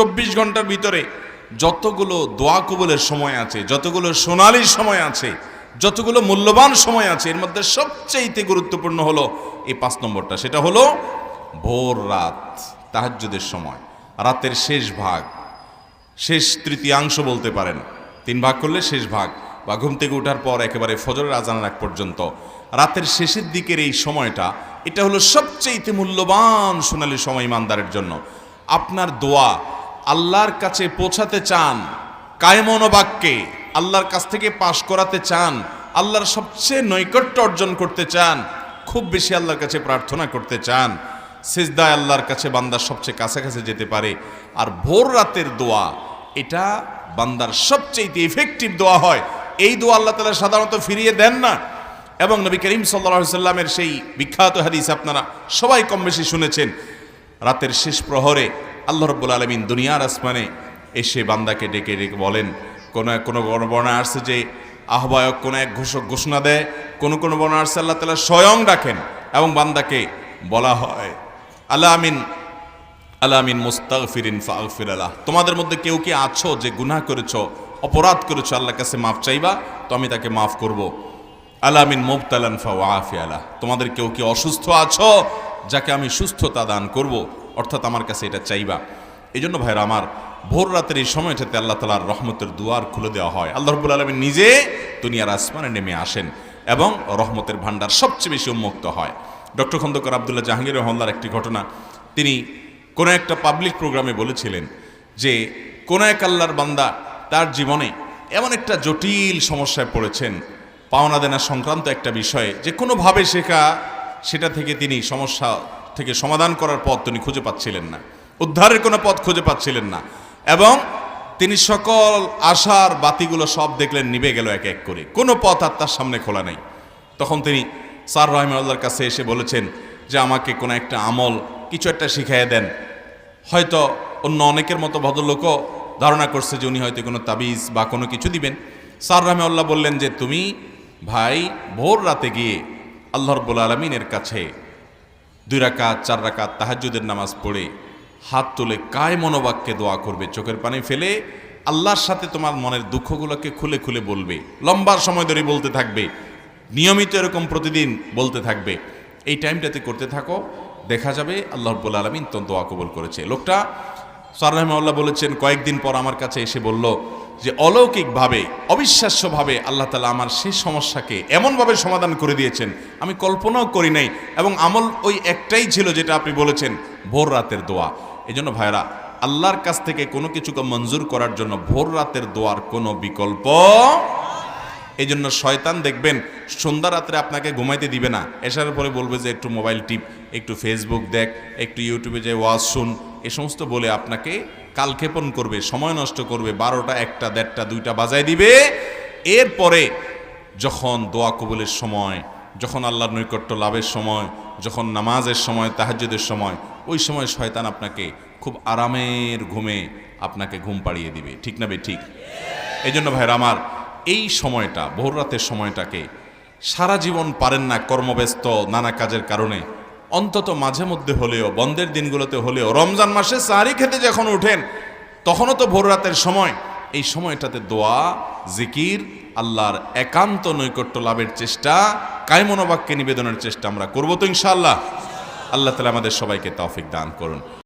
24 ঘন্টার ভিতরে যতগুলো দোয়া কবুলের সময় আছে, যতগুলো সোনালী সময় আছে, যতগুলো মূল্যবান সময় আছে, এর মধ্যে সবচেয়ে গুরুত্বপূর্ণ হলো এই 5 নম্বরটা। সেটা হলো ভোর রাত, তাহাজ্জুদের সময়, রাতের শেষ ভাগ, শেষ তৃতীয়াংশ বলতে পারেন, 3 ভাগ করলে শেষ ভাগ, বা ঘুম থেকে ওঠার পর একেবারে ফজরের আজানের আগ পর্যন্ত রাতের শেষের দিকের এই সময়টা, এটা হলো সবচেয়ে মূল্যবান সোনালী সময় ইমানদারের জন্য। আপনার দোয়া আল্লাহর কাছে পৌঁছাতে চান, কায়মন বাক্যে আল্লাহর কাছ থেকে পাশ করাতে চান, আল্লাহর সবচেয়ে নৈকট্য অর্জন করতে চান, খুব বেশি আল্লাহর কাছে প্রার্থনা করতে চান, সিজদায় আল্লাহর কাছে বান্দা সবচেয়ে কাছাকাছি যেতে পারে। আর ভোর রাতের দোয়া, এটা বান্দার সবচেয়ে ইফেক্টিভ দোয়া হয়। এই দোয়া আল্লাহ তাআলা সাধারণত ফিরিয়ে দেন না। এবং নবী করিম সাল্লাল্লাহু আলাইহি সাল্লামের সেই বিখ্যাত হাদিস আপনারা সবাই কম বেশি শুনেছেন, রাতের শেষ প্রহরে আল্লাহ রাব্বুল আলামিন দুনিয়ার আসমানে এসে বান্দাকে ডেকে ডেকে বলেন, কোনো বর্ণনা আসছে যে আহ্বায়ক কোনো এক ঘোষক ঘোষণা দেয়, কোনো বর্ণনা আসছে আল্লাহ তাআলা স্বয়ং ডাকেন এবং বান্দাকে বলা হয়, আলামিন মুস্তাগফিরিন ফাগফির লাহ, তোমাদের মধ্যে কেউ কি আছো যে গুনাহ করেছো, অপরাধ করেছো, আল্লাহর কাছে মাফ চাইবা তো আমি তাকে মাফ করব। আলামিন মুবতালান ফাওয়াফি আলাহ, তোমাদের কেউ কি অসুস্থ আছো যাকে আমি সুস্থতা দান করব, অর্থাৎ আমার কাছে এটা চাইবা। এই জন্য ভাইরা আমার, ভোর রাতের এই সময়টাতে আল্লাহ তাআলার রহমতের দুয়ার খুলে দেওয়া হয়। আল্লাহ রাব্বুল আলামিন নিজে দুনিয়ার আসমানে নেমে আসেন এবং রহমতের ভান্ডার সবচেয়ে বেশি উন্মুক্ত হয়। ডক্টর খন্দকার আব্দুল্লাহ জাহাঙ্গীর রহমাল্লাহর একটি ঘটনা, তিনি কোনো একটা পাবলিক প্রোগ্রামে বলেছিলেন যে কোনো এক আল্লাহর বান্দা তার জীবনে এমন একটা জটিল সমস্যায় পড়েছেন, পাওনা দেনা সংক্রান্ত একটা বিষয়ে, যে কোনোভাবে সেটা থেকে তিনি সমস্যা থেকে সমাধান করার পথ তিনি খুঁজে পাচ্ছিলেন না, উদ্ধারের কোনো পথ খুঁজে পাচ্ছিলেন না, এবং তিনি সকল আশার বাতিগুলো সব দেখলেন নিভে গেল এক এক করে, কোনো পথ আর তার সামনে খোলা নেই। তখন তিনি স্যার রাহিমাহুল্লাহর কাছে এসে বলেছেন যে আমাকে কোনো একটা আমল, কিছু একটা শিখাইয়ে দেন। হয়তো অন্য অনেকের মতো ভদ্রলোকও ধারণা করছে যে উনি হয়তো কোনো তাবিজ বা কোনো কিছু দিবেন। স্যার রাহিমাহুল্লাহ বললেন যে তুমি ভাই ভোর রাতে গিয়ে আল্লাহ রাব্বুল আলামিনের কাছে 2 রাকাত 4 রাকাত তাহাজ্জুদের নামাজ পড়ে হাত তুলে কায়মনোবাক্যে দোয়া করবে, চোখের পানি ফেলে আল্লাহর সাথে তোমার মনের দুঃখগুলোকে খুলে খুলে বলবে, লম্বা সময় ধরে বলতে থাকবে, নিয়মিত এরকম প্রতিদিন বলতে থাকবে। এই টাইমটাতে করতে থাকো, দেখা যাবে আল্লাহ রাব্বুল আলামিন তো দোয়া কবুল করেছে। লোকটা স্যার রাহিমাহুল্লাহ বলেছেন, কয়েকদিন পর আমার কাছে এসে বলল যে অলৌকিকভাবে, অবিশ্বাস্যভাবে আল্লাহ তাআলা আমার সেই সমস্যাকে এমনভাবে সমাধান করে দিয়েছেন আমি কল্পনাও করি নাই, এবং আমল ওই একটাই ছিল যেটা আপনি বলেছেন, ভোর রাতের দোয়া। এই জন্য ভাইরা, আল্লাহর কাছ থেকে কোনো কিছুকে মঞ্জুর করার জন্য ভোর রাতের দোয়ার কোনো বিকল্প। এই জন্য শয়তান দেখবেন সন্ধ্যা রাত্রে আপনাকে ঘুমাইতে দিবে না, এসার পরে বলবে যে একটু মোবাইল টিপ, একটু ফেসবুক দেখ, একটু ইউটিউবে যে ওয়াজ শুন, এ সমস্ত বলে আপনাকে কালক্ষেপণ করবে, সময় নষ্ট করবে, 12টা 1টা 1:30টা 2টা বাজায় দিবে। এরপরে যখন দোয়া কবুলের সময়, যখন আল্লাহর নৈকট্য লাভের সময়, যখন নামাজের সময়, তাহাজ্জুদের সময়, ওই সময় শয়তান আপনাকে খুব আরামের ঘুমে আপনাকে ঘুম পাড়িয়ে দিবে। ঠিক না বে ঠিক? এই জন্য ভাইরা আমার, এই সময়টা, ভোর রাতের সময়টাকে সারা জীবন পারেন না কর্মব্যস্ত নানা কাজের কারণে, অন্তত মাঝে মধ্যে হলেও, বন্ধের দিনগুলোতে হলেও, রমজান মাসে সাহরি খেতে যখন উঠেন তখনও তো ভোর রাতের সময়, এই সময়টাতে দোয়া, জিকির, আল্লাহর একান্ত নৈকট্য লাভের চেষ্টা, কায়মনোবাক্যে নিবেদনের চেষ্টা আমরা করবো তো ইনশাআল্লাহ। আল্লাহ তাআলা আমাদের সবাইকে তৌফিক দান করুন।